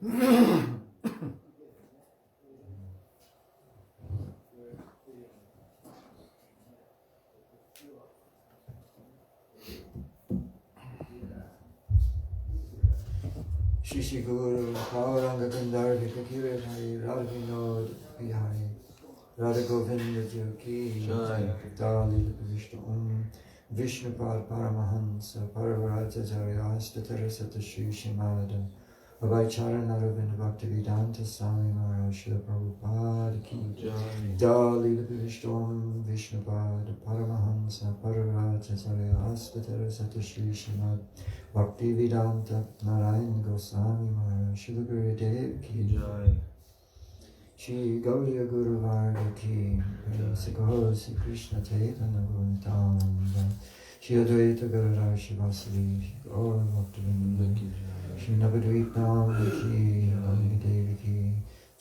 Shishi Guru, Kauranga Gandharvi, Kakira Hari, Radha Vinod Bihari, Radha Govinda Joki, Dali Vishnu Vishnupad Paramahansa, Paravarajacharya, Astatara Satashi Shimada, Abhaycharana Ravinda Bhaktivedanta Swami Maharaj, Srila Prabhupada Ki, Dali Vishnu Vishnupad Paramahansa, Paravarajacharya, Astatara Satashi Shimada, Bhaktivedanta Narayan Goswami Maharaj, Srila Gurudev Ki Jai, Shri Gaudiya Guru Varga Ki, Sikho Sri Krishna Chaitanya Gurnitananda, Shri Advaita Gadadhar Shivasari, Shri Gaur Bhaktivinoda Ki, Shri Navadvipam Ki, Lalini Devi Ki,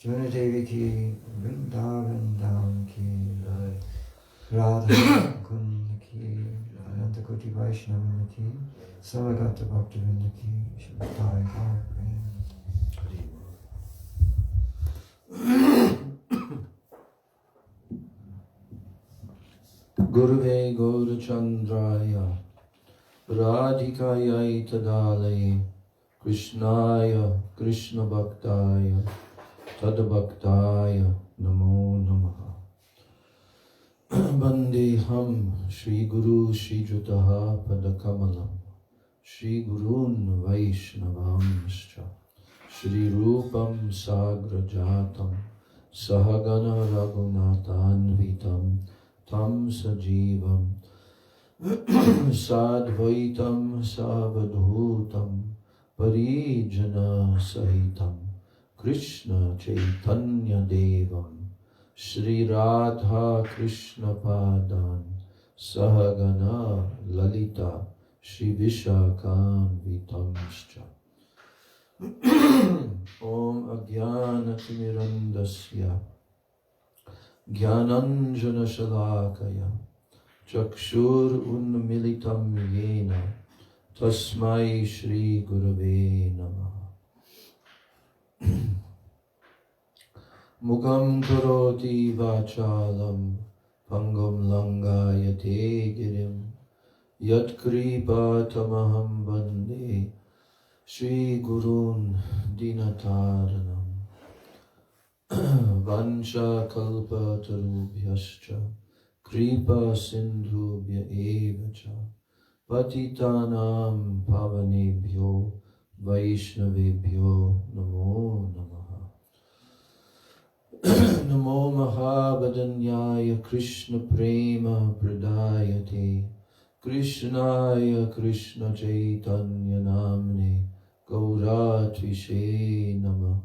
Jamuna Devi Ki, Vrindavan Dham Ki, Radha Kund Ki, Ananta Koti Vaishnava Ki, Samagata Bhaktivinoda Ki, Shri Bhakti Gaur Prem. Guruve Gaurachandraya Radhikaya Tadalaye Krishnaya Krishna Bhaktaya Tadbhaktaya Namo Namaha Bandeham Shri Guru Shri Jutaha Padakamalam Shri Gurun Vaishnavamscha Shri Rupam Sagra Jatam Sahagana Raghunathanvitam Tam Sajivam Sadvaitam Savadhutam Parijana Sahitam Krishna Chaitanya Devam Shri Radha Krishna Padan Sahagana Lalita Shri Vishakhan Vitamscha Om Agyana Timirandasya Jnananjana Shalakaya Chakshur Unmilitam Yena Tasmai Shri Gurave Namaha Mukam Karoti Vachalam Pangam Langayate Girim Yat Kripa Tamaham Bande Shri Gurun Dinataranam Vansha Kalpa Tarubhyascha Kripa Sindhubhya Evacha Patitanam Pavanebhyo Vaishnavebhyo Namo Namaha Namo Mahabhadanyaya Krishna Prema Pradayate Krishnaya Krishna Chaitanya Namne Gauratvishe Namah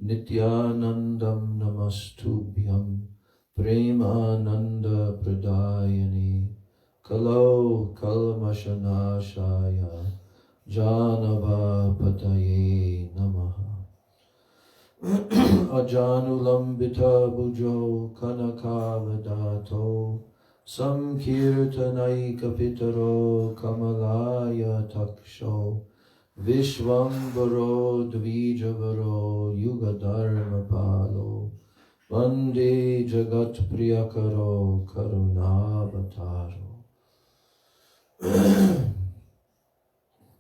Nityanandam Namastubhyam Premananda Pradayane Kalau Kalmashanashaya Janava Pataye Namaha Ajanulambita Bujo Kanakavadato Samkirtanaika Pitaro Kamalaya Taksho Vishwambaro Dvijavaro Yugadharma Palo Vande Jagat Priyakaro Karunavataro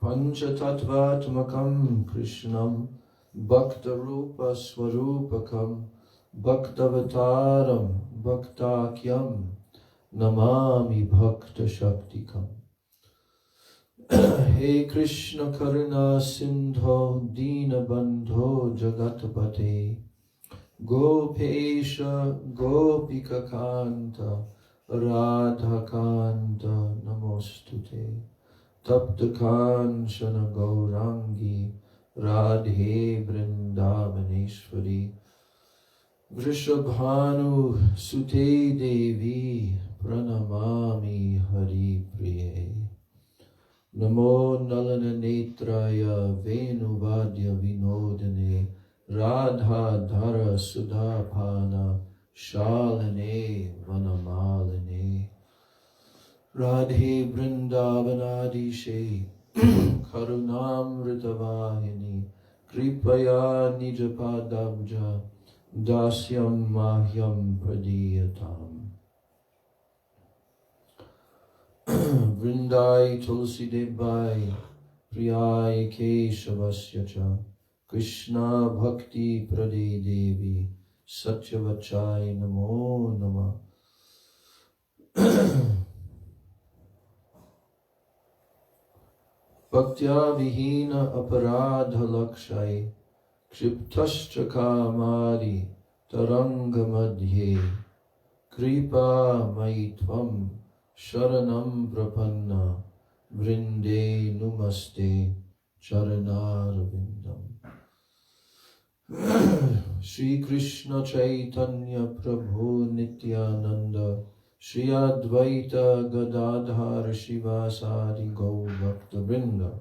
Panchatattvatmakam Krishnam Bhaktarupa Swarupakam Bhaktavataram Bhaktakyam Namami Bhakta Shaktikam He Krishna Karuna Sindho Dina Bandho Jagatpate Gopesha Gopika Kanta Radha Kanta Namostute Tapta Kanchana Gaurangi Radhe Vrindavaneshwari Vrishabhanu Sute Devi Pranamami Hari Priye Namo Nalana Netraya Venuvadya Vinodane Radha Dhara Sudhapana Shalane Vanamalane Radhe Vrindavanadishe Karunamritavahini Kripaya nijapadabja dasyam mahyam pradiyatam. Vrindai tulsi debai priyai keshavasya Krishna bhakti prade devi satyavachai namo namah. Bhaktya vihina aparadha lakshai kshiptascha kamari taranga madhye kripa maitvam sharanam prapanna vrinde numaste charanarvindam. Shri Krishna Chaitanya Prabhu Nityananda Shri Advaita Gadadhar Shivasari Gaur Bhakta Vrinda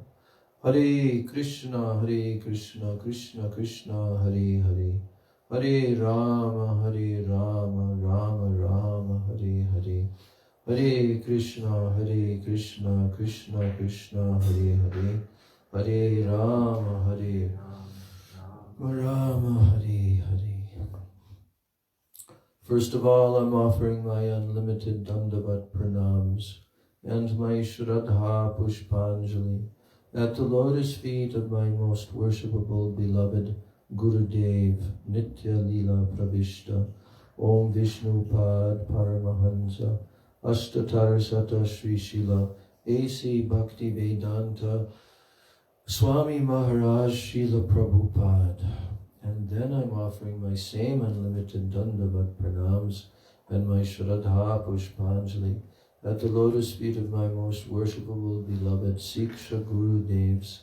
Hare Krishna Krishna Krishna Hare Hare Hare Rama Rama Rama Hare Hare Hare Krishna Krishna Krishna Hare Hare Hare Rama Rama Hare Hare. First of all, I'm offering my unlimited Dandavat pranams and my Shraddha Pushpanjali at the lotus feet of my most worshipable beloved Gurudev, Nitya Lila Pravishta, Om Vishnu Pad Paramahansa, Ashtatar Sata Sri Srila, A.C. Bhakti Vedanta, Swami Maharaj Srila Prabhupada. And then I'm offering my same unlimited Dandavat pranams and my Shraddha Pushpanjali at the lotus feet of my most worshipable beloved Siksha Gurudevs,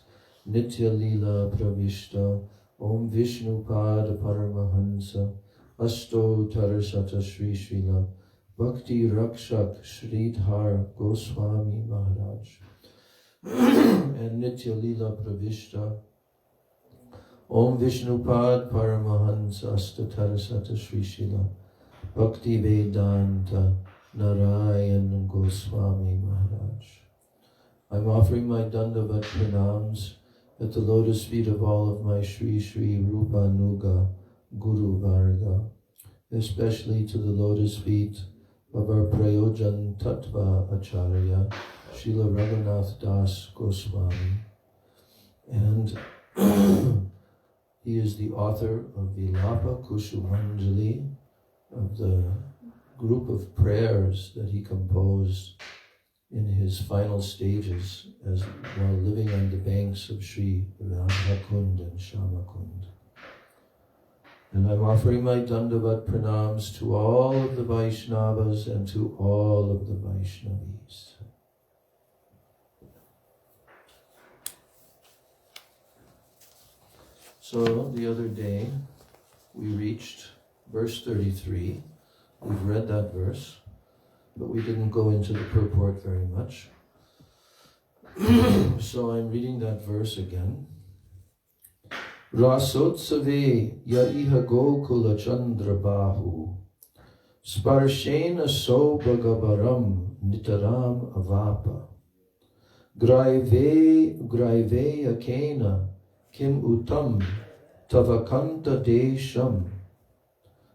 Nitya Lila Pravishta, Om Vishnu Pada Paramahansa, Asto Tarasata Sri Srila, Bhakti Rakshak Sridhar Goswami Maharaj, and Nitya Lila Pravishta, Om Vishnu Pad Paramahansa Astatarasata Sri Srila Bhakti Vedanta Narayan Goswami Maharaj. I'm offering my Dandavat pranams at the lotus feet of all of my Sri Sri Rupa Nuga Guru Varga, especially to the lotus feet of our Prayojan Tattva Acharya Srila Raghunath Das Goswami, and he is the author of Vilapa-kusumanjali, of the group of prayers that he composed in his final stages as while living on the banks of Sri Radhakund and Shamakund. And I'm offering my Dandavat pranams to all of the Vaishnavas and to all of the Vaishnavis. So the other day we reached verse 33. We've read that verse, but we didn't go into the purport very much. So I'm reading that verse again. Rasotsave ya iha gokula chandra bahu sparshena sobhagabaram nitaram avapa graive akena kim utam tavakanta desham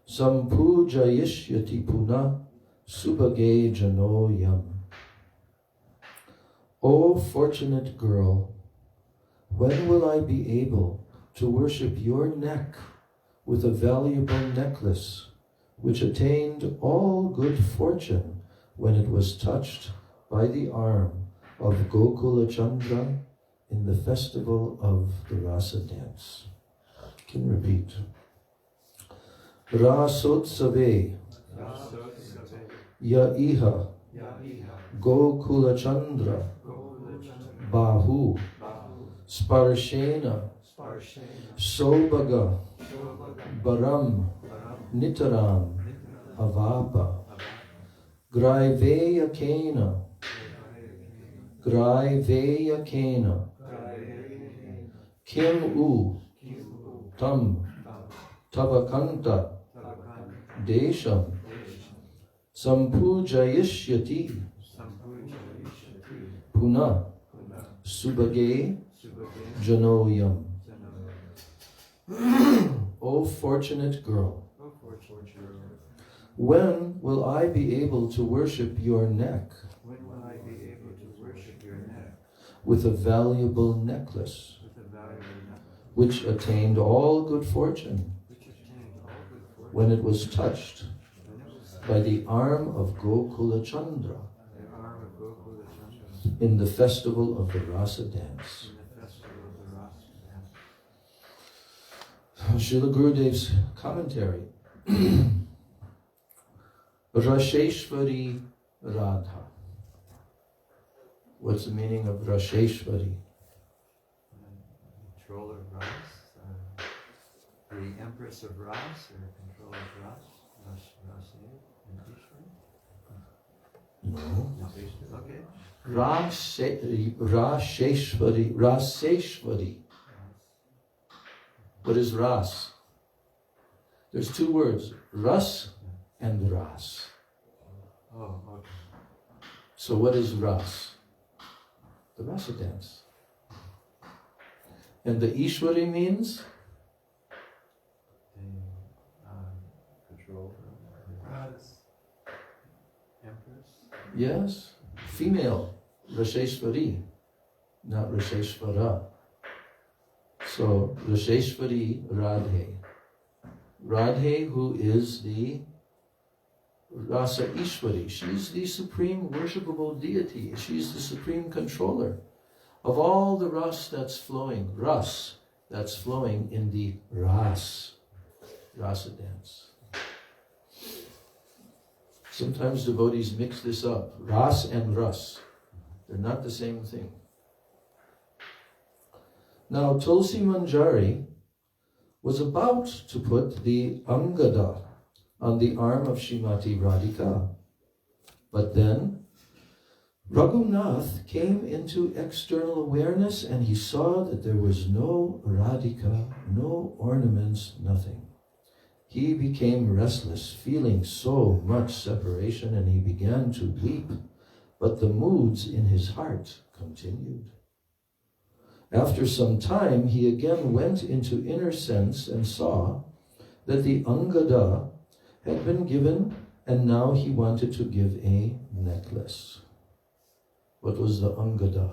sampujayishyati puna subhage janoyam. O fortunate girl, when will I be able to worship your neck with a valuable necklace which attained all good fortune when it was touched by the arm of Gokula Chandra in the festival of the Rasa dance? Can repeat. Rasotsave ya iha Gokula Chandra bahu sparshena sobhaga baram nitaram avapa graiveya kena kim u tam tavakanta desham sampujayishyati puna subhage janoyam. O fortunate girl, O fortunate girl, when will I be able to worship your neck when will I be able to worship your neck with a valuable necklace, with a valuable necklace, which attained all good fortune which obtained all good fortune when it was touched when it was by the arm of Gokula Chandra the arm of Gokula Chandra in the festival of the Rasa dance? in the festival of the Rasa dance. Srila Gurudev's commentary. Rasheshwari Radha. What's the meaning of Rasheshwari? Controller of Ras, the Empress of Ras, or controller of Ras, No. Okay. Rasheshwari. Raseshwari. What is Ras? There's two words, Ras and Ras. Oh, okay. So what is Ras? The Rasa dance. And the Ishwari means? The control of Ras, Empress. Yes, female, Rasheshwari, not Rasheshwara. So, Rasheshwari Radhe. Radhe, who is the Rasa Ishwari. She's the supreme worshipable deity. She's the supreme controller of all the ras that's flowing. Ras that's flowing in the Rasa dance. Sometimes devotees mix this up. Ras and Ras. They're not the same thing. Now, Tulsi Manjari was about to put the Angada on the arm of Srimati Radhika. But then, Raghunath came into external awareness and he saw that there was no Radhika, no ornaments, nothing. He became restless, feeling so much separation, and he began to weep. But the moods in his heart continued. After some time, he again went into inner sense and saw that the Angada had been given, and now he wanted to give a necklace. What was the Angada?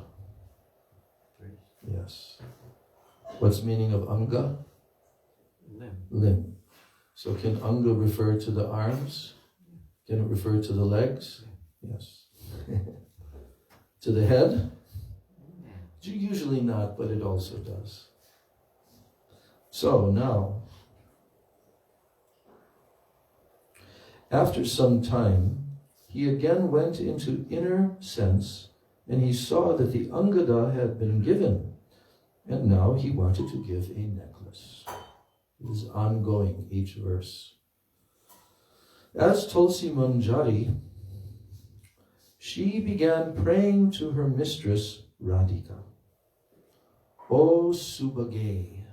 Yes. What's the meaning of Anga? Limb. So can Anga refer to the arms? Can it refer to the legs? Yes. To the head? Usually not, but it also does. So now, after some time, he again went into inner sense and he saw that the Angada had been given, and now he wanted to give a necklace. It is ongoing, each verse. As Tulsi Manjari, she began praying to her mistress, Radhika. O Subhage,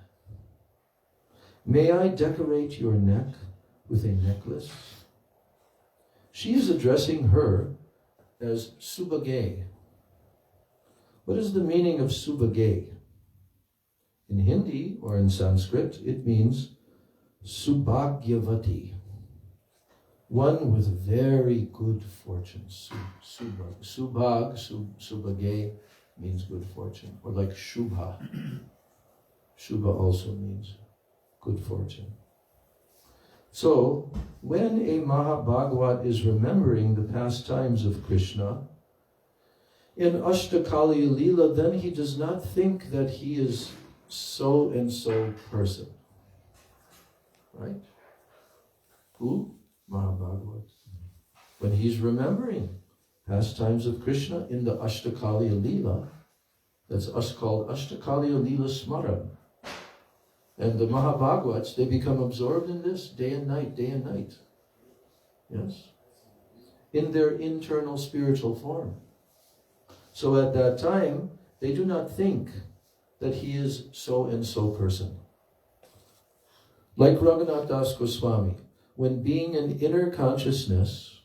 may I decorate your neck with a necklace? She is addressing her as Subhage. What is the meaning of Subhage? In Hindi or in Sanskrit, it means Subhagyavati, one with very good fortune. Subhage means good fortune, or like Shubha. Shubha also means good fortune. So, when a Mahabhagavat is remembering the pastimes of Krishna, in Ashtakaliya Leela, then he does not think that he is so and so person. Right? Who? Mahabhagavat. When he's remembering pastimes of Krishna in the Ashtakaliya Leela, that's called Ashtakaliya Leela Smaran. And the Mahabhagavats, they become absorbed in this day and night, day and night. Yes? In their internal spiritual form. So at that time, they do not think that he is so and so person. Like Raghunath Das Goswami, when being in inner consciousness,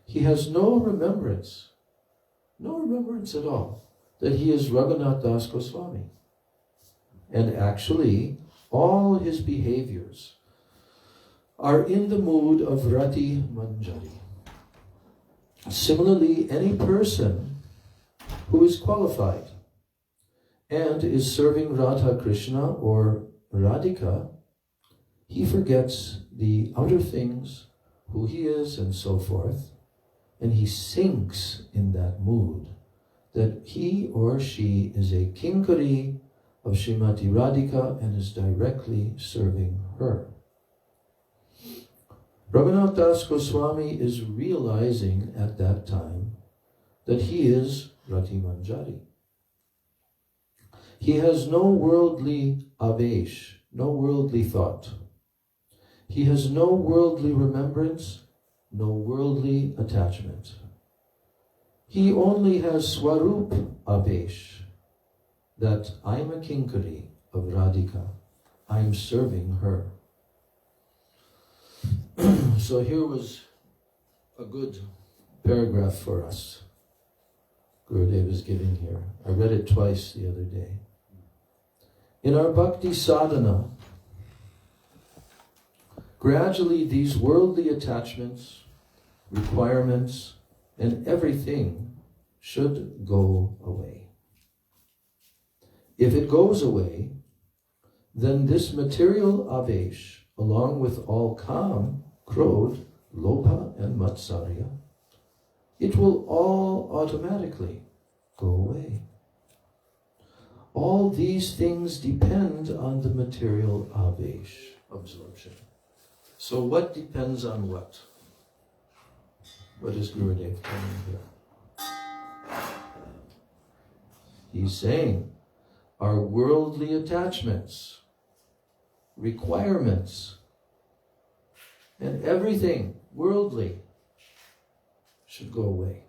he has no remembrance at all, that he is Raghunath Das Goswami. And actually, all his behaviors are in the mood of Rati Manjari. Similarly, any person who is qualified and is serving Radha Krishna or Radhika, he forgets the outer things, who he is and so forth, and he sinks in that mood that he or she is a kinkari of Srimati Radhika and is directly serving her. Raghunath Das Goswami is realizing at that time that he is Rati Manjari. He has no worldly avesh, no worldly thought. He has no worldly remembrance, no worldly attachment. He only has Swarup avesh, that I'm a kinkari of Radhika. I'm serving her. So here was a good paragraph for us. Gurudev is giving here. I read it twice the other day. In our bhakti sadhana, gradually these worldly attachments, requirements, and everything should go away. If it goes away, then this material avesh, along with all kam, krodh, lobha, and matsarya, it will all automatically go away. All these things depend on the material avesh, absorption. So what depends on what? What is Gurudev telling here? He's saying our worldly attachments, requirements, and everything worldly should go away.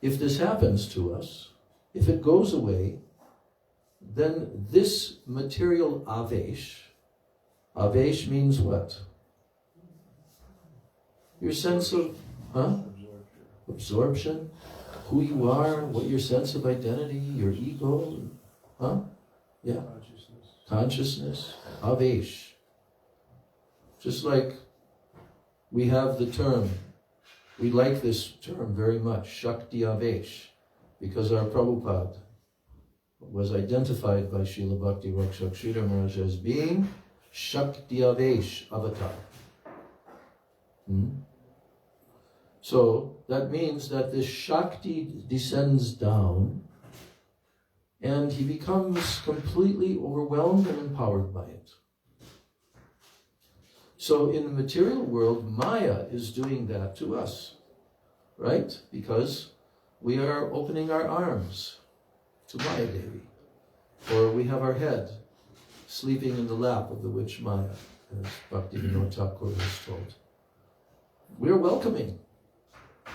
If this happens to us, if it goes away, then this material avesh means what? Your sense of absorption, who you are, what your sense of identity, your ego, yeah, consciousness, avesh. Just like we have the term, we like this term very much, Shakti Avesh, because our Prabhupada was identified by Srila Bhakti Rakshak Sridhar Maharaj as being Shakti Avesh avatar. So that means that this Shakti descends down and he becomes completely overwhelmed and empowered by it. So in the material world, Maya is doing that to us, right? Because we are opening our arms to Maya Devi, or we have our head sleeping in the lap of the witch Maya, as Bhaktivinoda Thakur has told. We are welcoming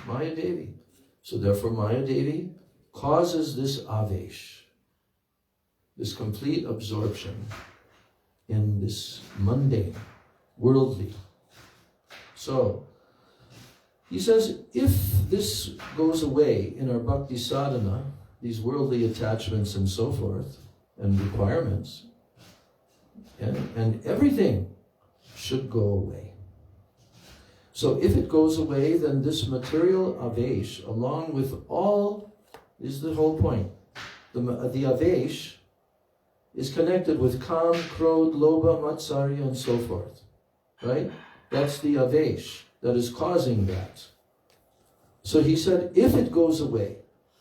Maya Devi. So therefore Maya Devi causes this avesh, this complete absorption in this mundane, worldly. So, he says, if this goes away in our bhakti sadhana, these worldly attachments and so forth, and requirements, and everything should go away. So if it goes away, then this material avesh, along with all, is the whole point. The avesh is connected with kam, krodh, lobha, matsarya, and so forth. Right? That's the avesh that is causing that. So he said, if it goes away,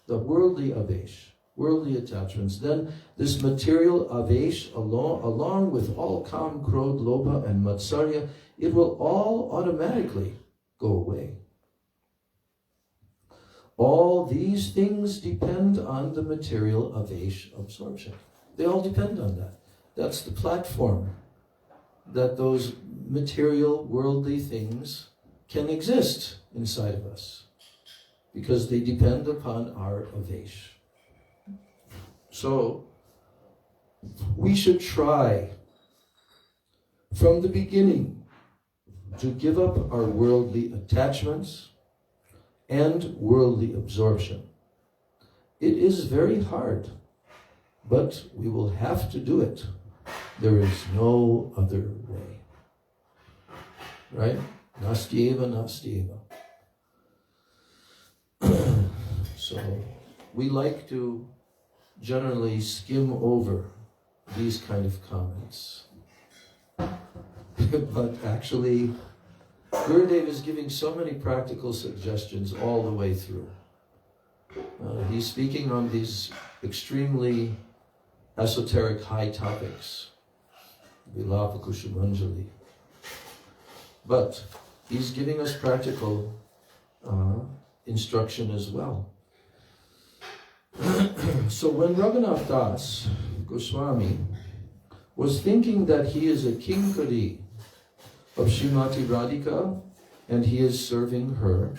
the worldly avesh, worldly attachments, then this material avesh, along with all kam, krodh, lobha, and matsarya, it will all automatically go away. All these things depend on the material avesh absorption. They all depend on that. That's the platform that those material, worldly things can exist inside of us, because they depend upon our avesh. So, we should try from the beginning to give up our worldly attachments and worldly absorption. It is very hard. but we will have to do it. There is no other way. Right? Nastyeva, nastyeva. So we like to generally skim over these kind of comments. But actually, Gurudev is giving so many practical suggestions all the way through. He's speaking on these extremely esoteric high topics. Vilapa-kusumanjali. But he's giving us practical instruction as well. So when Raghunath Das Goswami was thinking that he is a kinkari of Srimati Radhika and he is serving her,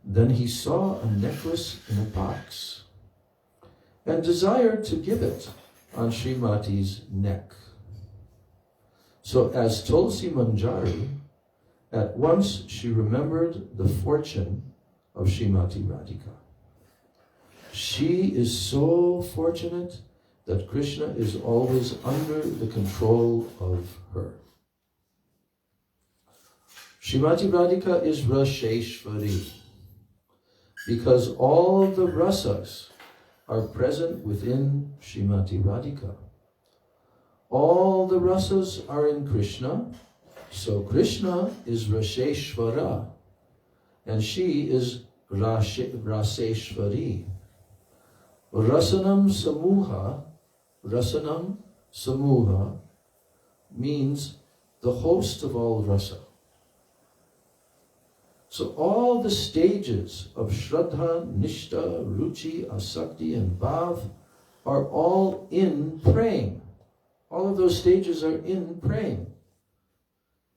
then he saw a necklace in a box and desired to give it on Srimati's neck. So as Tulsi Manjari, at once she remembered the fortune of Srimati Radhika. She is so fortunate that Krishna is always under the control of her. Srimati Radhika is Raseshwari because all the rasas are present within Srimati Radhika. All the rasas are in Krishna, so Krishna is Raseshwara and she is Raseshwari. Rasanam Samuha means the host of all rasa. So all the stages of Shraddha, Nishtha, Ruchi, Asakti and Bhav are all in praying. All of those stages are in praying.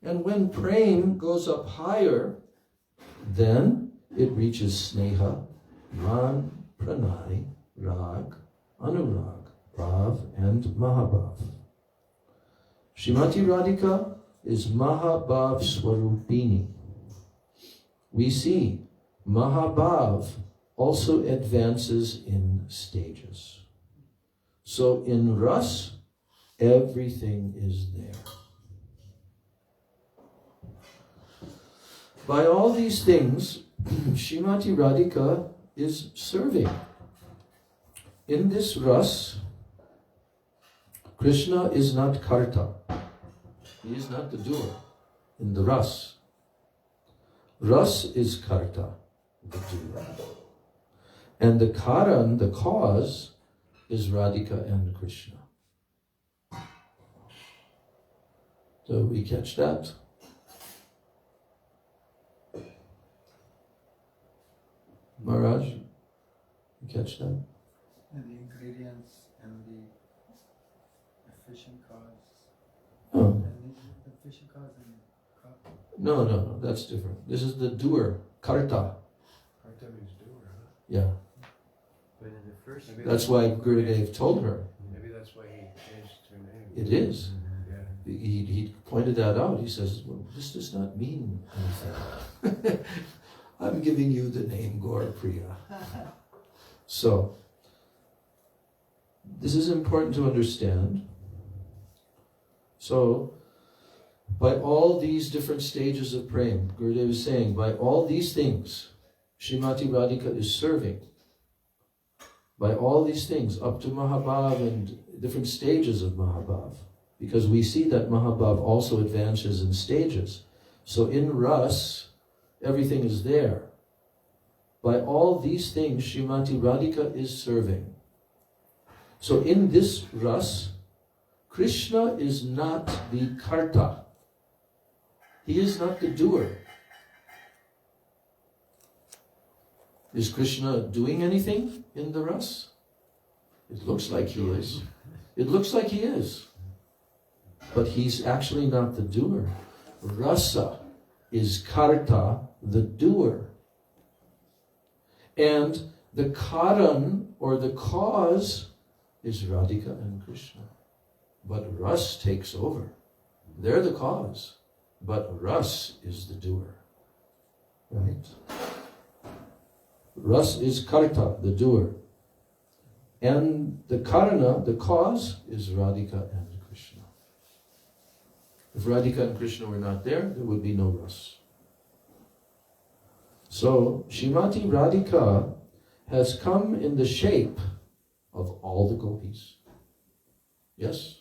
And when praying goes up higher, then it reaches Sneha, Man, Pranay, Rag, Anurag, Bhav and Mahabhav. Srimati Radhika is Mahabhav Swarupini. We see Mahabhav also advances in stages. So in Ras, everything is there. By all these things, Srimati Radhika is serving. In this Ras, Krishna is not Karta. He is not the doer in the Ras. Ras is Karta, the doer. And the Karan, the cause, is Radhika and Krishna. So we catch that? Maharaj, you catch that? And the ingredients and the efficient cause. Oh. And the efficient cause and cause. No, that's different. This is the doer, Karta. Karta means doer, huh? Yeah. But in the first, That's why Gurudev told her. Maybe that's why he changed her name. It is. Yeah. He pointed that out. He says, well, this does not mean anything. I'm giving you the name Gaur Priya. So, this is important to understand. So, by all these different stages of praying, Gurudev is saying, by all these things, Srimati Radhika is serving. By all these things, up to Mahabhav and different stages of Mahabhav. Because we see that Mahabhav also advances in stages. So in Ras, everything is there. By all these things, Srimati Radhika is serving. So in this Ras, Krishna is not the Karta. He is not the doer. Is Krishna doing anything in the Ras? It looks like he is. It looks like he is. But he's actually not the doer. Rasa is Karta, the doer. And the Karan, or the cause, is Radhika and Krishna. But Ras takes over. They're the cause. But Ras is the doer. Right? Ras is Karta, the doer. And the karana, the cause, is Radhika and Krishna. If Radhika and Krishna were not there, there would be no rasa. So, Srimati Radhika has come in the shape of all the gopis. Yes?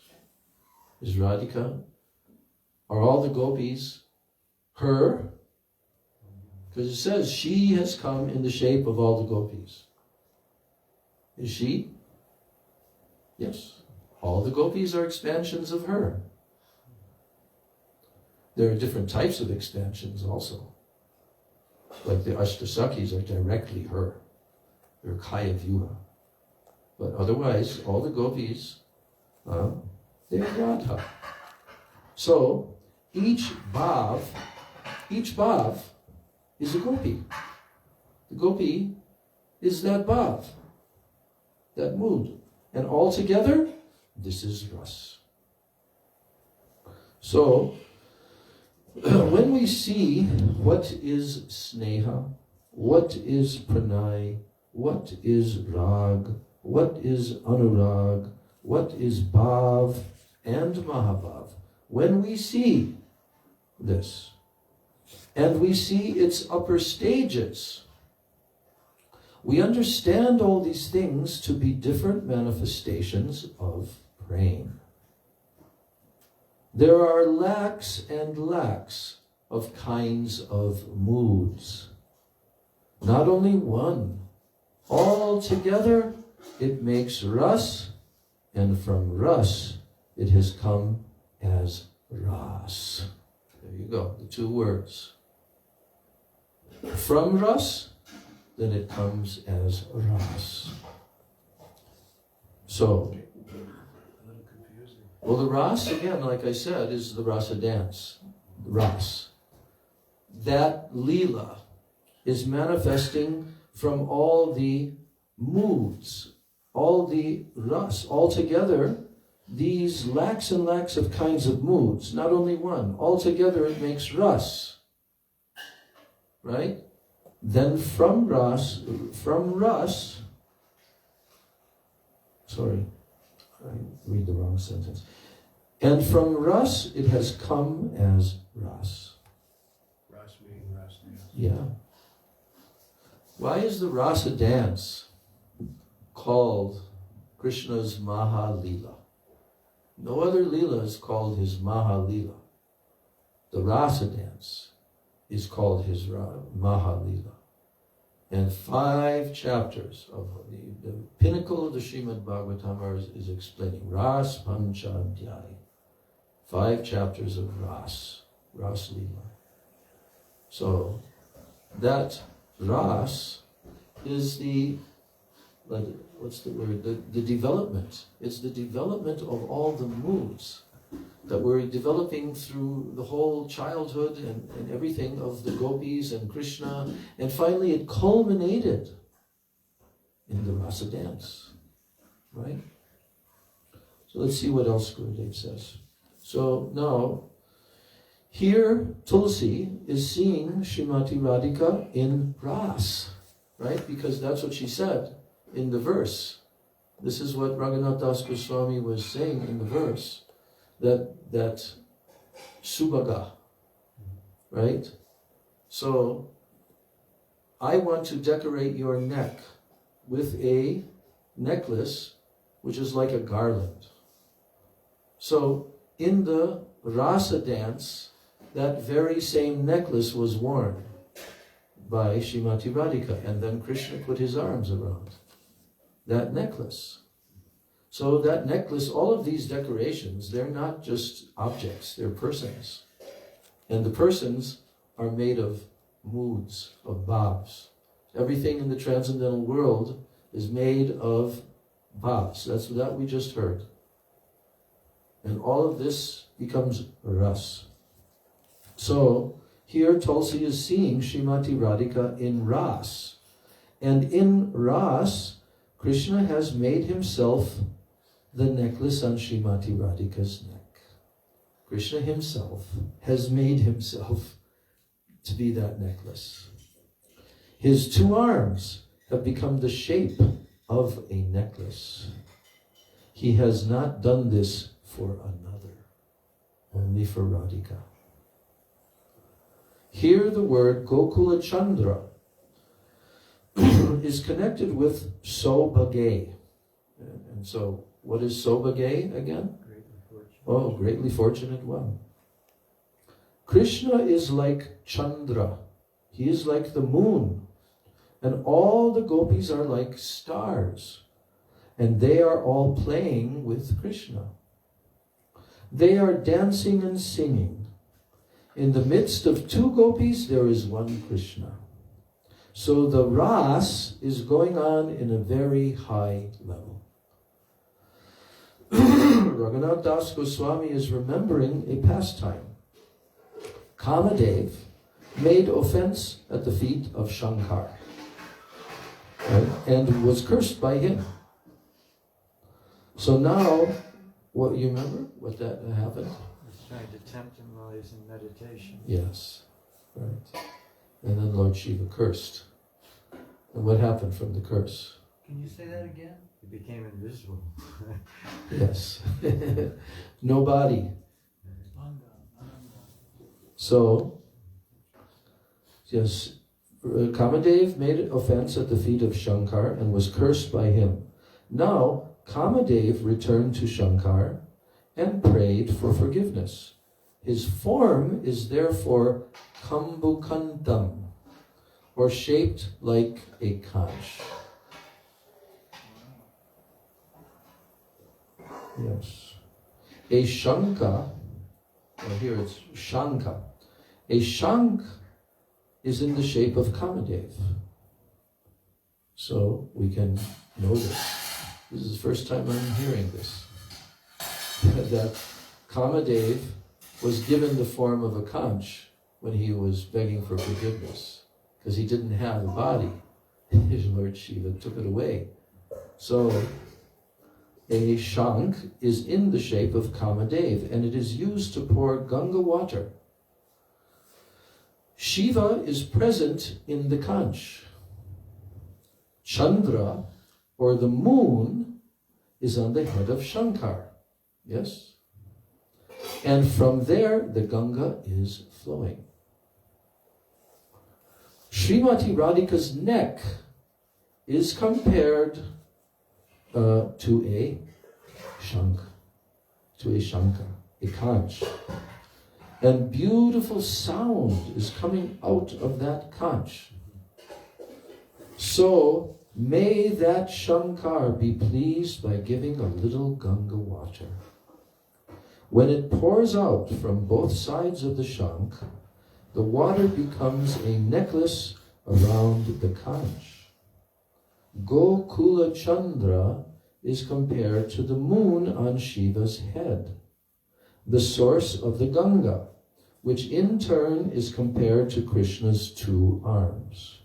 Is Radhika? Are all the gopis her? Because it says she has come in the shape of all the gopis. Is she? Yes. All the gopis are expansions of her. There are different types of expansions also. Like the Ashtasakis are directly her. They're Kaya Vyuha. But otherwise, all the gopis, they're Radha. So, each bhav is a gopi. The gopi is that bhav, that mood. And all together, this is ras. So, when we see what is sneha, what is pranay, what is rag, what is anurag, what is bhav and mahabhav, when we see this, and we see its upper stages, we understand all these things to be different manifestations of praying. There are lakhs and lakhs of kinds of moods. Not only one. All together, it makes ras, and from ras, it has come as ras. There you go, the two words. From ras, then it comes as ras. So, well, the ras, again, like I said, is the rasa dance. Ras. That lila is manifesting from all the moods, all the ras. Altogether, these lakhs and lakhs of kinds of moods, not only one, altogether it makes ras. Right? Then from ras, sorry, I read the wrong sentence. And from ras, it has come as ras. Ras meaning ras dance. Yeah. Why is the rasa dance called Krishna's Maha-lila? No other lila is called his Maha-lila. The rasa dance is called his Maha-lila. And 5 chapters of the pinnacle of the Srimad Bhagavatam is explaining Ras Panchadhyaya. 5 chapters of Ras Lila. So that Ras is the, what's the word? The development. It's the development of all the moods that we're developing through the whole childhood and everything of the gopis and Krishna. And finally it culminated in the rasa dance. Right? So let's see what else Gurudev says. So now, here Tulsi is seeing Srimati Radhika in ras. Right? Because that's what she said in the verse. This is what Raghunath Das Goswami was saying in the verse. That subhaga, right? So, I want to decorate your neck with a necklace which is like a garland. So, in the rasa dance, that very same necklace was worn by Srimati Radhika, and then Krishna put his arms around that necklace. So that necklace, all of these decorations, they're not just objects, they're persons. And the persons are made of moods, of bhavs. Everything in the transcendental world is made of bhavs. That's that we just heard. And all of this becomes ras. So here Tulsi is seeing Srimati Radhika in ras. And in ras, Krishna has made himself the necklace on Srimati Radhika's neck. Krishna himself has made himself to be that necklace. His 2 arms have become the shape of a necklace. He has not done this for another, only for Radhika. Here the word Gokula Chandra is connected with Sobhage. And so, what is Sobhage again? Greatly fortunate. Oh, greatly fortunate one. Krishna is like Chandra. He is like the moon. And all the gopis are like stars. And they are all playing with Krishna. They are dancing and singing. In the midst of two gopis, there is one Krishna. So the ras is going on in a very high level. Raghunath Das Goswami is remembering a pastime. Kamadev made offense at the feet of Shankar, right, and was cursed by him. So now, what you remember what that happened? He's trying to tempt him while he's in meditation. Yes, right. And then Lord Shiva cursed. And what happened from the curse? Can you say that again? He became invisible. Yes. No body. So, yes, Kamadev made offense at the feet of Shankar and was cursed by him. Now, Kamadev returned to Shankar and prayed for forgiveness. His form is therefore Kambukantam, or shaped like a conch. Yes. A Shanka, or here it's Shanka. A Shank is in the shape of Kamadev. So we can know this. This is the first time I'm hearing this. That Kamadev was given the form of a conch when he was begging for forgiveness, because he didn't have a body. His Lord Shiva took it away. So a shank is in the shape of Kamadev, and it is used to pour Ganga water. Shiva is present in the conch. Chandra, or the moon, is on the head of Shankar. Yes? And from there, the Ganga is flowing. Srimati Radhika's neck is compared to a shank, to a shanka, a conch. And beautiful sound is coming out of that conch. So, may that Shankar be pleased by giving a little Ganga water. When it pours out from both sides of the shank, the water becomes a necklace around the conch. Gokula Chandra is compared to the moon on Shiva's head, the source of the Ganga, which in turn is compared to Krishna's two arms.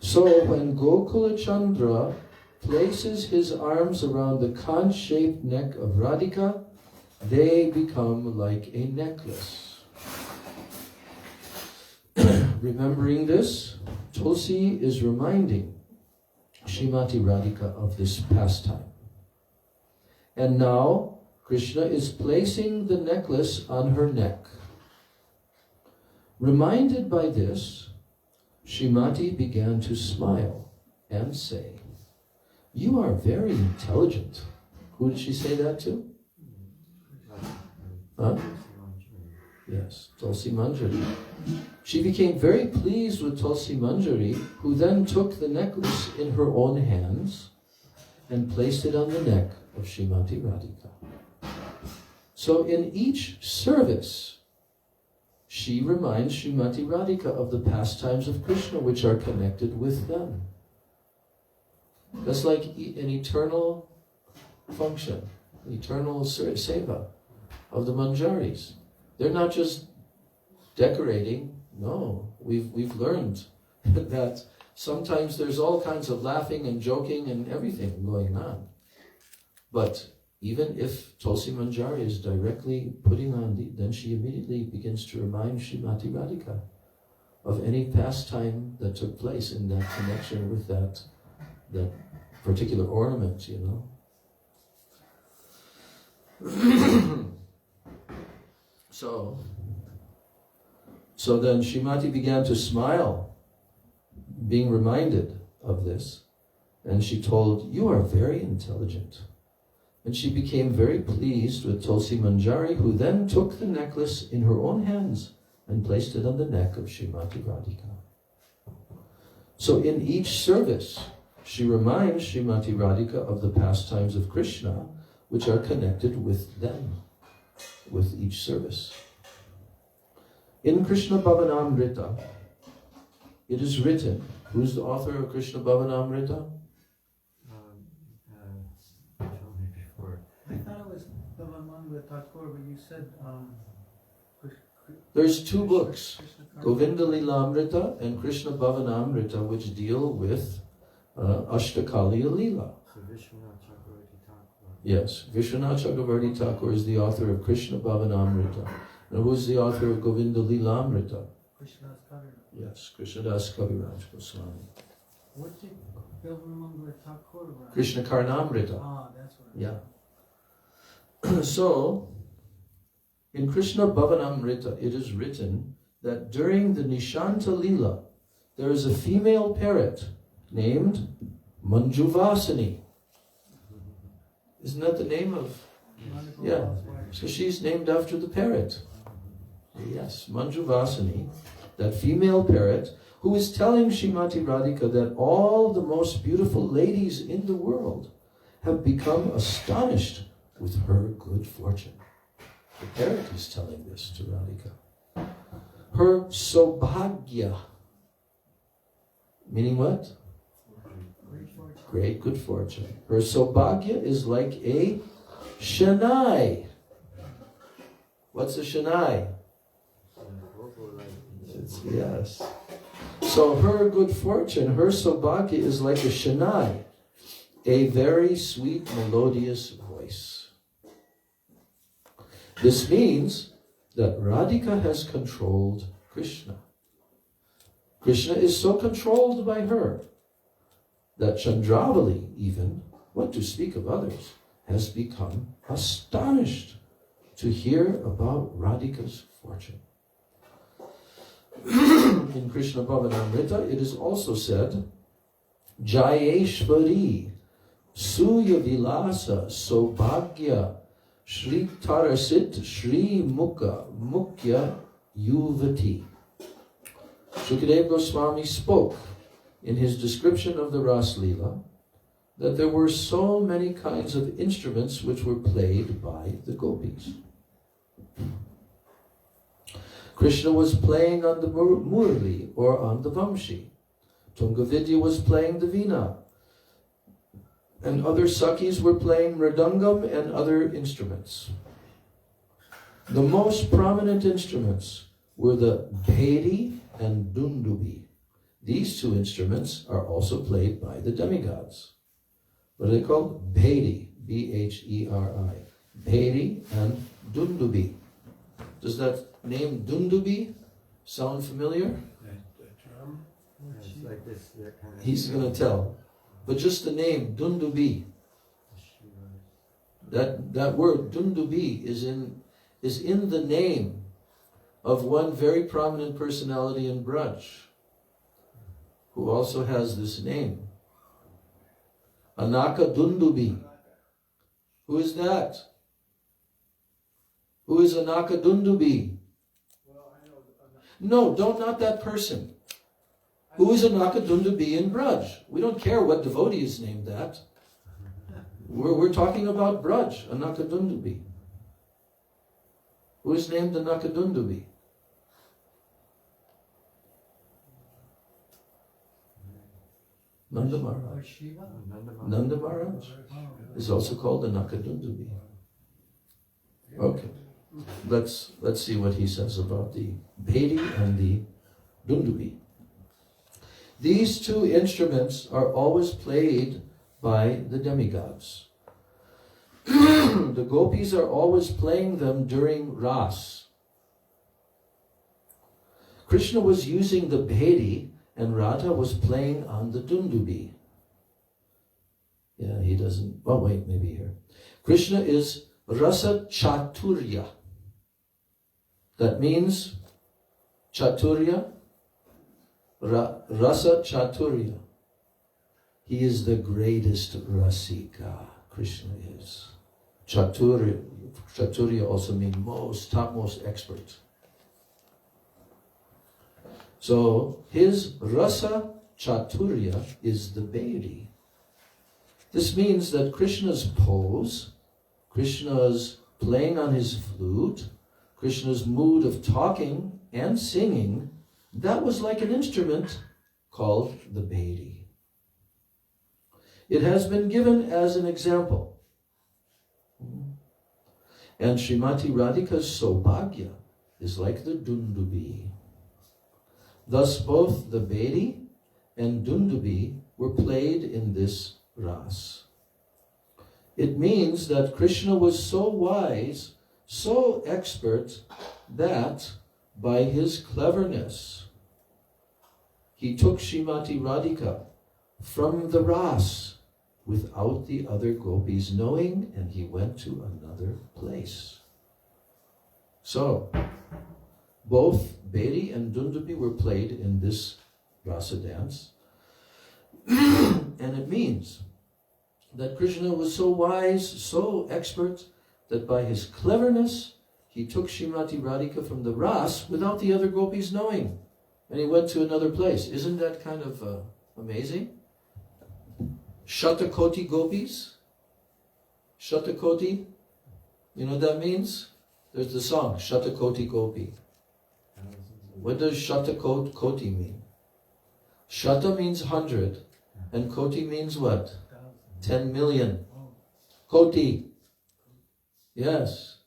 So when Gokula Chandra places his arms around the conch-shaped neck of Radhika, they become like a necklace. Remembering this, Tulsi is reminding Srimati Radhika of this pastime. And now, Krishna is placing the necklace on her neck. Reminded by this, Srimati began to smile and say, "You are very intelligent." Who did she say that to? Huh? Yes, Tulsi Manjari. She became very pleased with Tulsi Manjari, who then took the necklace in her own hands and placed it on the neck of Srimati Radhika. So in each service, she reminds Srimati Radhika of the pastimes of Krishna, which are connected with them. That's like an eternal function, eternal seva of the Manjaris. They're not just decorating. No, we've learned that sometimes there's all kinds of laughing and joking and everything going on. But even if Tulsi Manjari is directly putting on then she immediately begins to remind Srimati Radhika of any pastime that took place in that connection with that particular ornament, you know. So then Srimati began to smile, being reminded of this, and she told, "You are very intelligent." And she became very pleased with Tulsi Manjari, who then took the necklace in her own hands and placed it on the neck of Srimati Radhika. So in each service, she reminds Srimati Radhika of the pastimes of Krishna, which are connected with them, with each service. In Krishna Bhavanamrita, it is written, who's the author of Krishna Bhavanamrita? Told me before. I thought it was Bhavanamrita Thakur, but you said There's two books, Krishna Govinda Lilamrita and Krishna Bhavanamrita, which deal with Ashtakaliya Leela. So Vishwanath Chakravarti Thakur. Yes, Vishwanath Chakravarti Thakur is the author of Krishna Bhavanamrita. And who's the author of Govinda Lilamrita? Krishna's Kaviraj. Yes, Krishnadas Kaviraj Goswami. What did Bhavanamrita Thakur write? Krishna Karnamrita. Ah, that's what. Yeah. So, in Krishna Bhavanamrita, it is written that during the Nishanta Leela, there is a female parrot named Manjuvasini. Isn't that the name of? Yeah. So she's named after the parrot. Yes, Manjuvasini, that female parrot, who is telling Srimati Radhika that all the most beautiful ladies in the world have become astonished with her good fortune. The parrot is telling this to Radhika. Her sobhagya, meaning what? Great good fortune. Her sobhagya is like a shanai. What's a shanai? Yes. So her good fortune, her sobhagya is like a shanai, a very sweet, melodious voice. This means that Radhika has controlled Krishna. Krishna is so controlled by her that Chandravali, even, what to speak of others, has become astonished to hear about Radhika's fortune. In Krishna Bhavanamrita, it is also said, Jayeshvari, Suya Vilasa, Sobhagya, Shri Tarasit, Shri Mukha, Mukhya Yuvati. Gurudev Goswami spoke in his description of the Ras Leela that there were so many kinds of instruments which were played by the gopis. Krishna was playing on the murli or on the vamshi. Tungavidya was playing the veena. And other sakis were playing mridangam and other instruments. The most prominent instruments were the bhedi and dundubi. These two instruments are also played by the demigods. What are they called? Bhedi, B-H-E-R-I. Bhedi and dundubi. Does that name dundubi sound familiar? The drum. It's like this. That kind of He's going to tell. But just the name dundubi. That word dundubi is in the name of one very prominent personality in Braj, who also has this name. Anaka Dundubi. Who is that? Who is Anaka Dundubi? No, not that person. Who is Anaka Dundubi in Braj? We don't care what devotee is named that. We're talking about Braj, Anaka Dundubi. Who is named Anaka Dundubi? Nanda Maharaj. Shiva? Nanda Maharaj is also called Anaka Dundubi. Okay, let's see what he says about the Bhedi and the Dundubi. These two instruments are always played by the demigods. The gopis are always playing them during Ras. Krishna was using the bhedi and Radha was playing on the dundubi. Yeah, he doesn't, oh wait, maybe here. Krishna is rasa chaturya. That means chaturya, rasa chaturya. He is the greatest rasika, Krishna is. Chaturya also means topmost expert. So his rasa chaturya is the bhedi. This means that Krishna's pose, Krishna's playing on his flute, Krishna's mood of talking and singing, that was like an instrument called the bhedi. It has been given as an example. And Srimati Radhika's Saubhagya is like the dundubi. Thus both the bhedi and dundubi were played in this ras. It means that Krishna was so wise, so expert, that by his cleverness, he took Srimati Radhika from the ras without the other gopis knowing, and he went to another place. So, both bhedi and dundubi were played in this rasa dance. And it means that Krishna was so wise, so expert, that by his cleverness, he took Srimati Radhika from the ras without the other gopis knowing. And he went to another place. Isn't that kind of amazing? Shatakoti gopis. Shatakoti. You know what that means? There's the song, Shatakoti Gopi. What does Shatakoti mean? Shata means 100. And Koti means what? 10 million. Koti. Yes.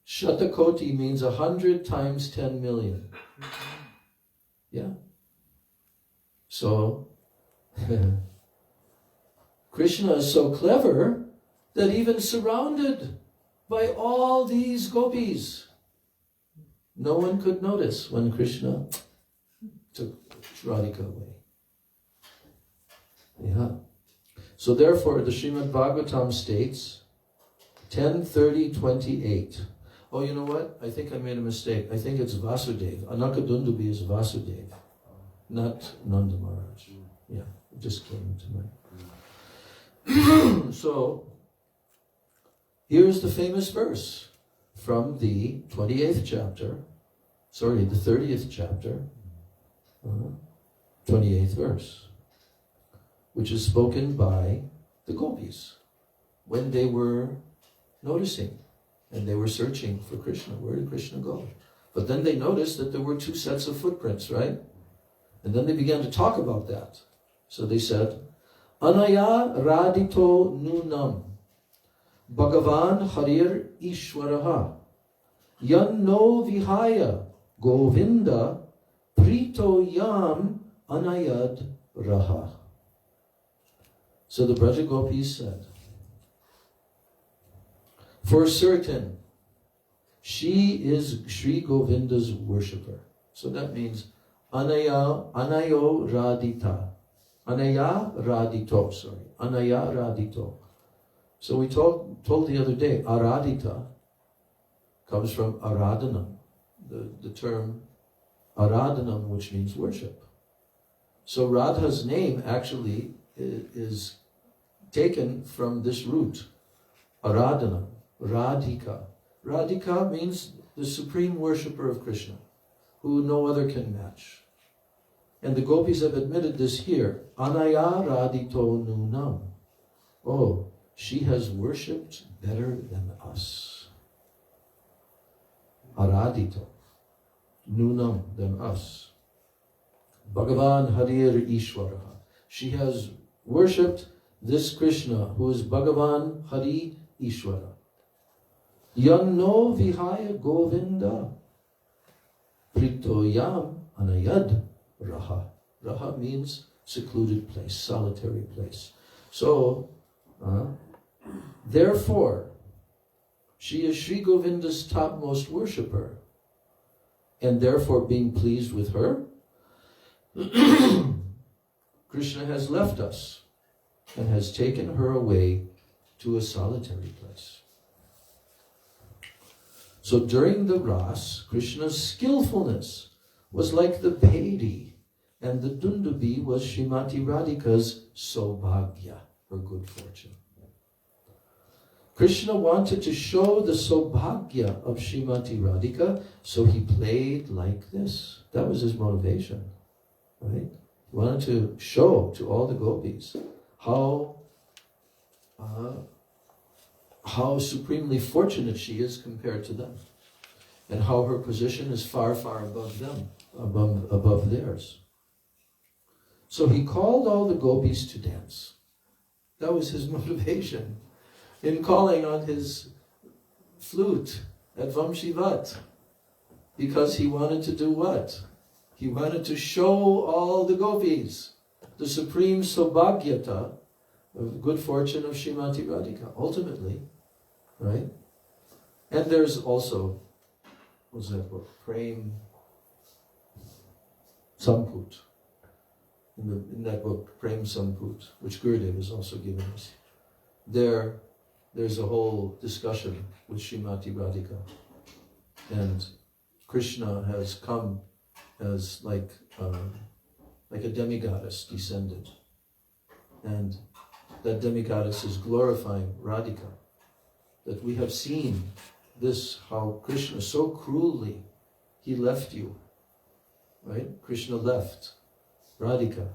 Shatakoti means 100 times 10 million. Yeah. So, Krishna is so clever that even surrounded by all these gopis, no one could notice when Krishna took Radhika away. Yeah. So therefore, the Srimad Bhagavatam states, 10:30:28. Oh, you know what? I think I made a mistake. I think it's Vasudeva. Anakadundubi is Vasudeva, not Nanda Maharaj. Yeah, it just came to mind. So, here's the famous verse from the 28th chapter, the 30th chapter, 28th verse, which is spoken by the gopis when they were noticing and they were searching for Krishna. Where did Krishna go? But then they noticed that there were 2 sets of footprints, right? And then they began to talk about that. So they said, Anaya radito nunam Bhagavan Harir Ishwaraha Yan no vihaya Govinda Prito yam anayad raha. So the Braja Gopis said, for certain, she is Sri Govinda's worshipper. So that means anayo radita. Anaya radito. So we told the other day, aradita comes from aradhanam, the term aradhanam, which means worship. So Radha's name actually is taken from this root, aradhanam, radhika. Radhika means the supreme worshipper of Krishna, who no other can match. And the gopis have admitted this here. Anaya radito nunam. Oh, she has worshipped better than us. Aradito. Nunam, than us. Bhagavan Harir Ishwaraha. She has worshipped this Krishna, who is Bhagavan Hari Ishwara. Yanno vihaya Govinda Pritoyam anayad raha. Raha means secluded place, solitary place. So, therefore, she is Sri Govinda's topmost worshipper. and therefore being pleased with her, Krishna has left us and has taken her away to a solitary place. So during the Ras, Krishna's skillfulness was like the Pedi, and the Dundubi was Srimati Radhika's Saubhagya, her good fortune. Krishna wanted to show the Saubhagya of Srimati Radhika, so he played like this. That was his motivation, right? He wanted to show to all the gopis how supremely fortunate she is compared to them, and how her position is far, far above them, above theirs. So he called all the gopis to dance. That was his motivation in calling on his flute at Vamshivat, because he wanted to do what? He wanted to show all the gopis the supreme Saubhagyata of good fortune of Srimati Radhika, ultimately, right? And there's also, what's that book? Prem Samput. In that book, Prem Samput, which Gurudev has also given us. There's a whole discussion with Srimati Radhika. And Krishna has come as like a demigoddess descended. And that demigoddess is glorifying Radhika. That we have seen this, how Krishna so cruelly, he left you, right? Krishna left Radhika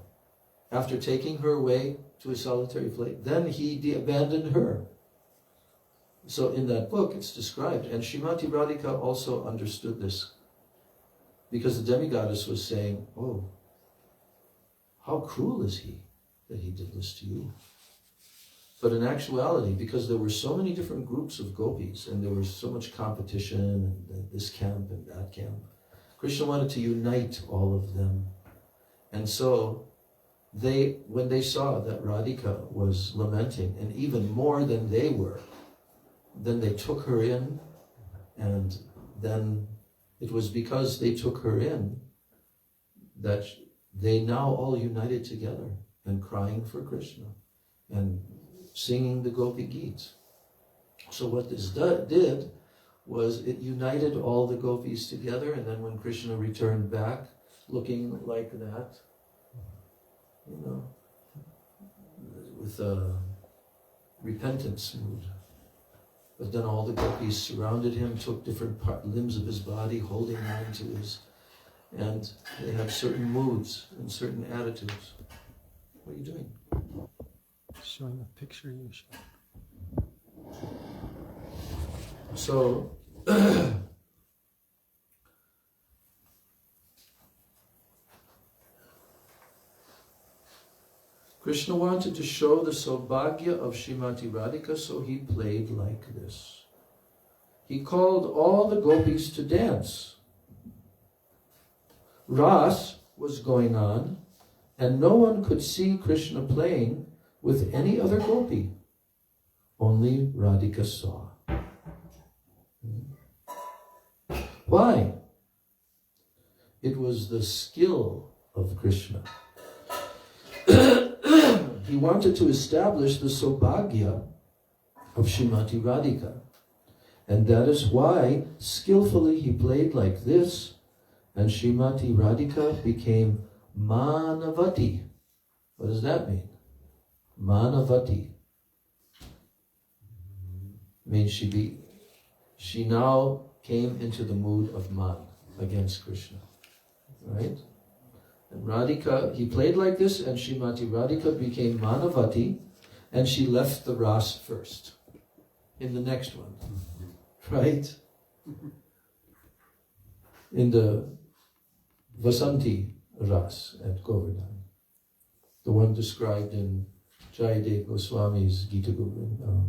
after taking her away to a solitary place. Then he abandoned her. So in that book it's described, and Srimati Radhika also understood this, because the demigoddess was saying, oh, how cruel is he that he did this to you? But in actuality, because there were so many different groups of gopis, and there was so much competition, and this camp and that camp, Krishna wanted to unite all of them. And so when they saw that Radhika was lamenting, and even more than they were, then they took her in, and then it was because they took her in that they now all united together and crying for Krishna and singing the Gopi Geet. So what this did was it united all the gopis together, and then when Krishna returned back looking like that, with a repentance mood. But then all the gopis surrounded him, took different limbs of his body, holding on to his, and they have certain moods and certain attitudes. What are you doing? Showing a picture you showed. So, Krishna wanted to show the Saubhagya of Srimati Radhika, so he played like this. He called all the gopis to dance. Ras was going on, and no one could see Krishna playing with any other gopi. Only Radhika saw. Why? It was the skill of Krishna. He wanted to establish the Saubhagya of Srimati Radhika. And that is why skillfully he played like this, and Srimati Radhika became Manavati. What does that mean? Manavati. Means she now came into the mood of man against Krishna. Right? And Radhika, he played like this, and Srimati Radhika became Manavati, and she left the Ras first, in the next one. Right? In the Vasanti Ras at Govardhan, the one described in Jayadev Goswami's Gita Govinda.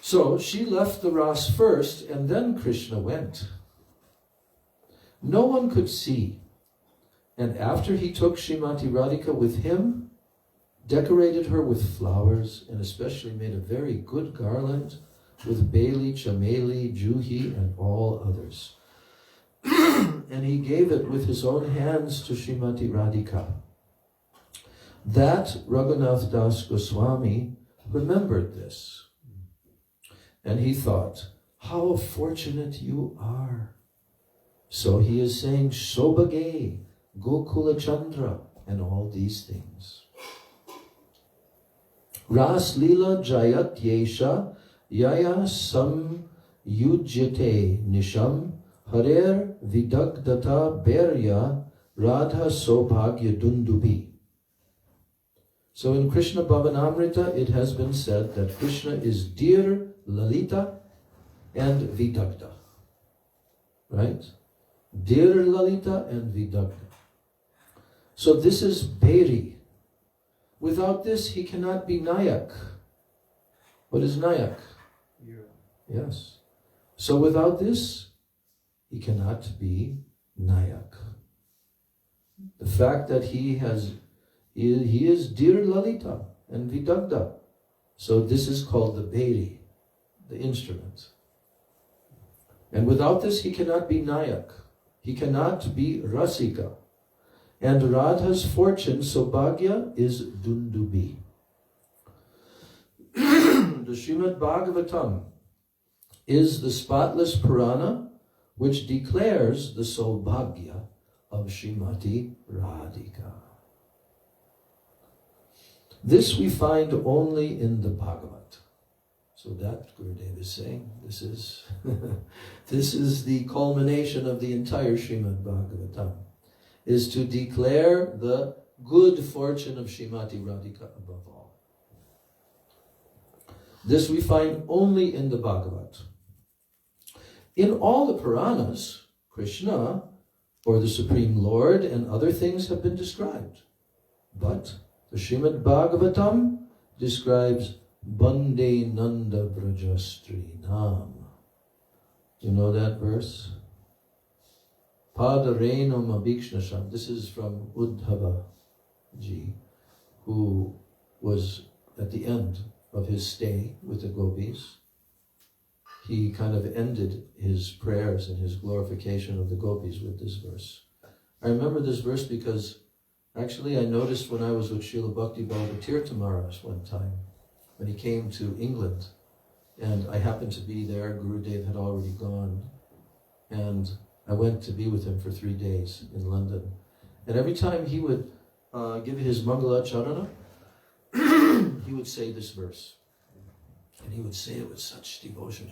So she left the Ras first, and then Krishna went. No one could see. And after he took Srimati Radhika with him, decorated her with flowers, and especially made a very good garland with Beli, Chameli, Juhi, and all others. and he gave it with his own hands to Srimati Radhika. That Raghunath Das Goswami remembered this. And he thought, how fortunate you are. So he is saying, Shobhage, Gokula Chandra, and all these things. Ras Lila Jayat Yesha Yaya Sam Yujyate Nisham Harer Vidagdata Berya Radha Sobhagya Dundubi. So in Krishna Bhavanamrita it has been said that Krishna is dear Lalita and Vidagda. Right? Dear Lalita and Vidagda. So this is Beri. Without this he cannot be Nayak. What is Nayak? Hero. Yes. So without this he cannot be Nayak. The fact that he is dear Lalita and Vidagda. So this is called the Beri, the instrument. And without this he cannot be Nayak. He cannot be Rasika. And Radha's fortune, Sobhagya, is Dundubi. The Srimad Bhagavatam is the spotless Purana which declares the Sobhagya of Srimati Radhika. This we find only in the Bhagavat. So that Gurudev is saying, this is the culmination of the entire Srimad Bhagavatam, is to declare the good fortune of Srimati Radhika above all. This we find only in the Bhagavat. In all the Puranas, Krishna, or the Supreme Lord, and other things have been described. But the Srimad Bhagavatam describes Bande Nanda Brajastri Nam. You know that verse? Padarenam Abhikshnasham. This is from Uddhava ji, who was at the end of his stay with the gopis. He kind of ended his prayers and his glorification of the gopis with this verse. I remember this verse because actually I noticed when I was with Srila Bhakti Bhavatirtha Maharaj one time, when he came to England, and I happened to be there. Gurudev had already gone, and I went to be with him for 3 days in London. And every time he would give his Mangala Charana, he would say this verse. And he would say it with such devotion.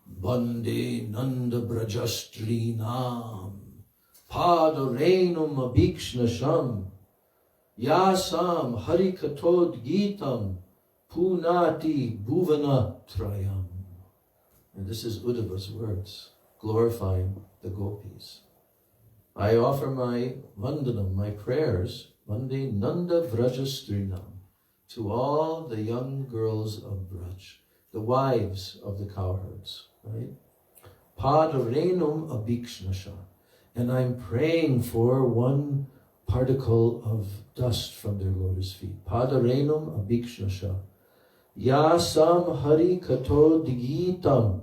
Bande Nanda Brajastri Nam Padarenum Abhikshnasham Yasam Harikatod Gitam Punati Bhuvana Trayam. And this is Uddhava's words, glorifying the gopis. I offer my vandanam, my prayers, Vande Nanda Vrajastrinam, to all the young girls of Braj, the wives of the cowherds, right? Padarenum Abhikshnasha. And I'm praying for one particle of dust from their lotus feet. Padarenum Abhikshnasha. Yasam Hari Kato Digitam.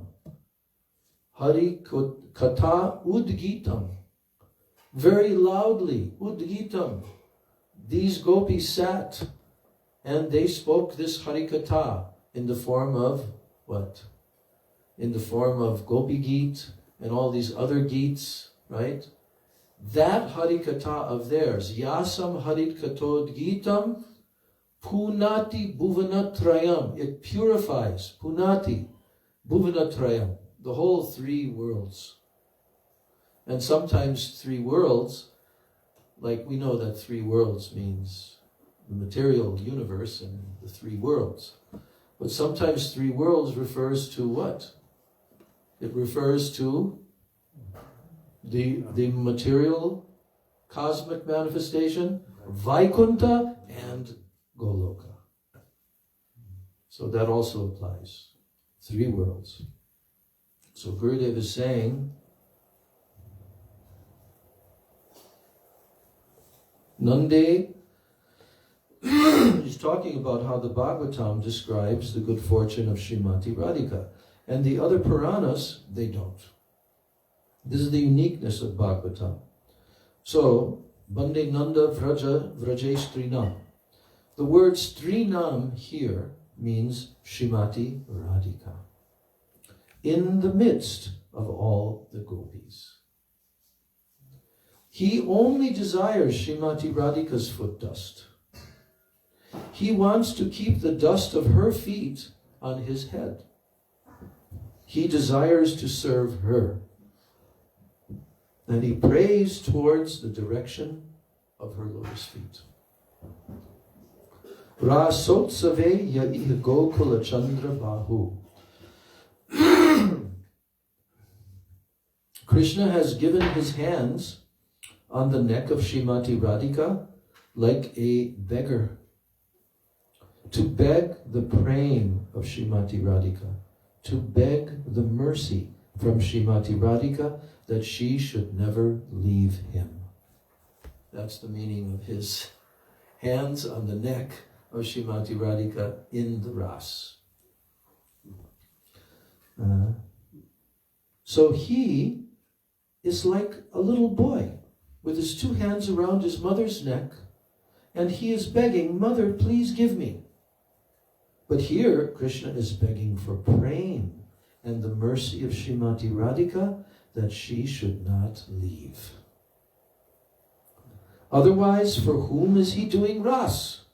Hari Katha Udgitam. Very loudly, Udgitam. These gopis sat and they spoke this Harikatha in the form of what? In the form of Gopi Geet and all these other Geets, right? That Harikatha of theirs, Yasam Harikatod Geetam, Punati Bhuvanatrayam. It purifies, Punati Bhuvanatrayam, the whole 3 worlds. And sometimes 3 worlds, like we know that 3 worlds means the material universe and the 3 worlds. But sometimes 3 worlds refers to what? It refers to the material cosmic manifestation, Vaikunta and Goloka. So that also applies. 3 worlds. So Gurudev is saying, Nande, he's talking about how the Bhagavatam describes the good fortune of Srimati Radhika. And the other Puranas, they don't. This is the uniqueness of Bhagavatam. So, Bande Nanda Vraja Vrajesh Trinam. The word Strinam here means Srimati Radhika. In the midst of all the gopis. He only desires Srimati Radhika's foot dust. He wants to keep the dust of her feet on his head. He desires to serve her. And he prays towards the direction of her lotus feet. Rasotsave yaih gokula chandra bahu. Krishna has given his hands on the neck of Srimati Radhika like a beggar, to beg the praying of Srimati Radhika, to beg the mercy from Srimati Radhika that she should never leave him. That's the meaning of his hands on the neck of Srimati Radhika in the Ras. So he is like a little boy with his two hands around his mother's neck, and he is begging, "Mother, please give me." But here, Krishna is begging for praying and the mercy of Srimati Radhika that she should not leave. Otherwise, for whom is he doing Ras?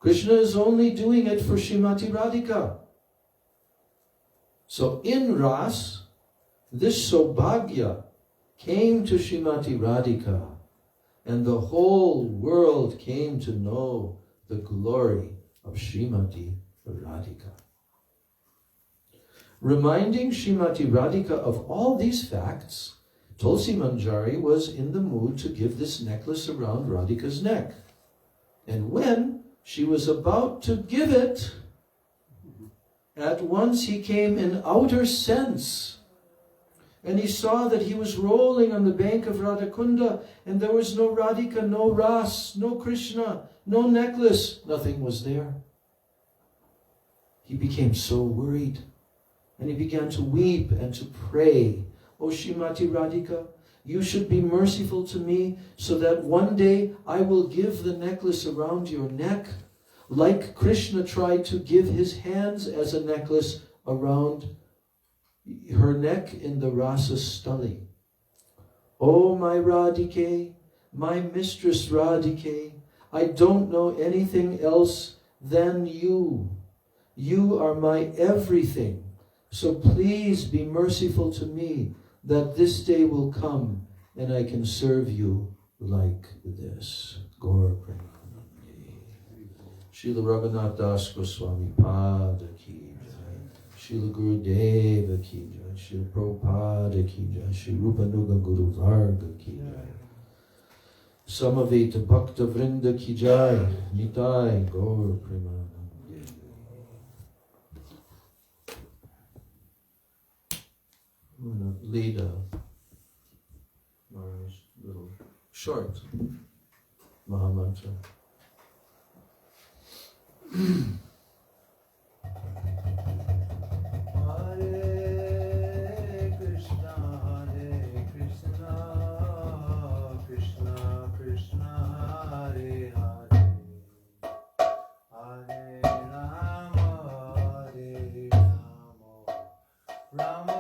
Krishna is only doing it for Srimati Radhika. So in Ras, this Sobhagya came to Srimati Radhika, and the whole world came to know the glory of Srimati Radhika. Reminding Srimati Radhika of all these facts, Tulsi Manjari was in the mood to give this necklace around Radhika's neck. And when she was about to give it, at once he came in outer sense, and he saw that he was rolling on the bank of Radhakunda, and there was no Radhika, no Ras, no Krishna, no necklace, nothing was there. He became so worried, and he began to weep and to pray, "O Srimati Radhika, you should be merciful to me so that one day I will give the necklace around your neck, like Krishna tried to give his hands as a necklace around her neck in the Rasa Stali. Oh, my Radhike, my mistress Radhike, I don't know anything else than you. You are my everything. So please be merciful to me that this day will come and I can serve you like this." Gaur Premanandi. Srila Raghunath Das Goswami Pada Ki Jai, Srila Gurudev Ki Jai, Srila Prabhupada Ki Jai, Sri Rupanuga Guru Varga Ki Jai, Samaveta Bhakta Vrinda Ki Jai, Nitai Gaur Premanandi. I'm going to lead a little short Mahamantra. Hare Krishna, Krishna Krishna, Hare Hare, Hare Rama, Hare Rama, Rama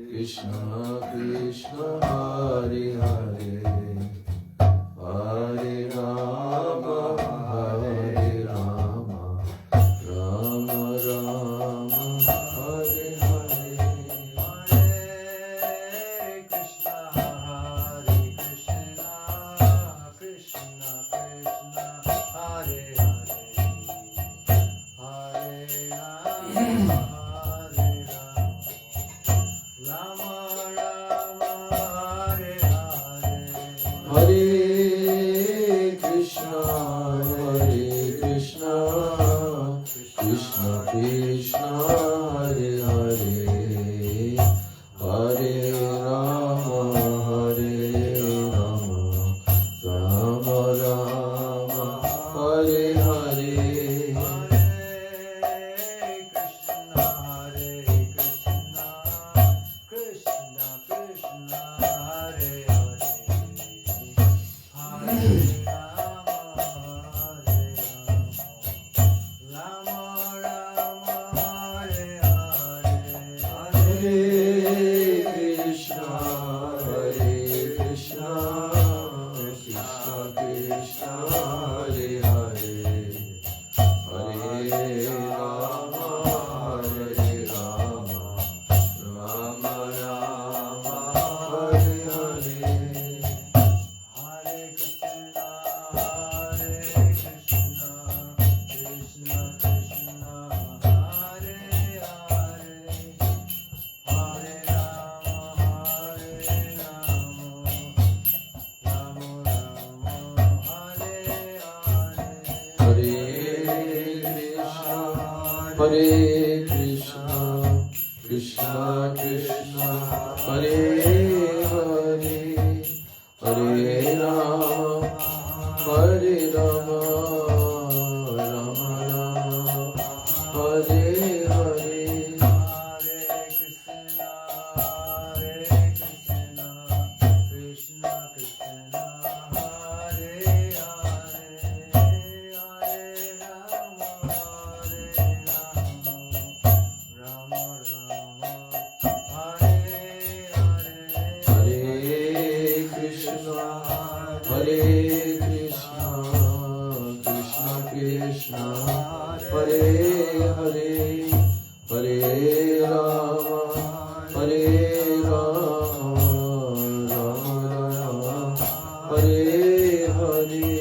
Krishna Krishna, Hare Hare, Hare Rama, Hare Rama, Rama Rama, Hare Hare. Hare Krishna, Krishna Krishna, Hare Hare, Hare Rama. Hare Krishna, Krishna Krishna, Hare Hare, Hare Rama, Rama Rama, Hare Krishna, Krishna Krishna, Hare Hare, Hare Rama, Hare Rama, Rama Rama, Hare Hare. Krishna Krishna, Hare Hare, Hare Rama, Rama Rama, Hare Hare. Hare Krishna, Hare Krishna, Krishna Krishna, Hare Hare, Hare Rama, Hare Rama, Rama Rama, Hare Hare.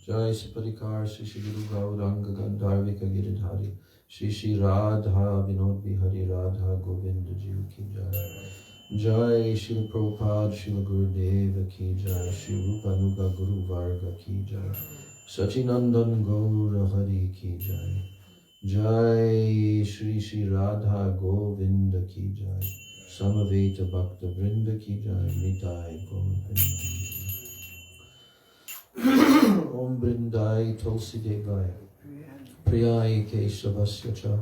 Jai Sipadikar Shri Shri Guru Gauranga Gandharvika Giridhari Shri Shri Radha Vinod Bihari Radha Govinda Jiv Ki Jai. Jai Shri Prabhupada Shri Gurudev Ki Jai. Shri Rupanuga Guru Varga Ki Jai. Sachinandan Gaura Hari Ki Jai. Jai Shri Shri Radha Govinda Ki Jai. Samaveta Bhakta Vrinda Ki Jai. Nitai Govinda. Om Brindai Tulsi Devai Priyai Keshavasya Cha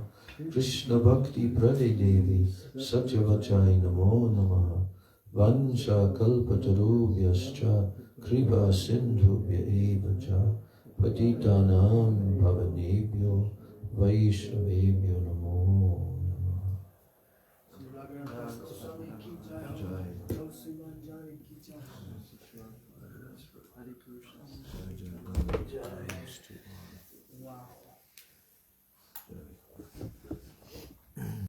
Krishna Bhakti Prade Devi Satyavachai Namo Namaha Vansha Kalpatarubhyascha Kripa Sindhubhya Eva Cha Patitanam Bhavanebhyo Vaishnavebhyo Namo Namaha. Wow.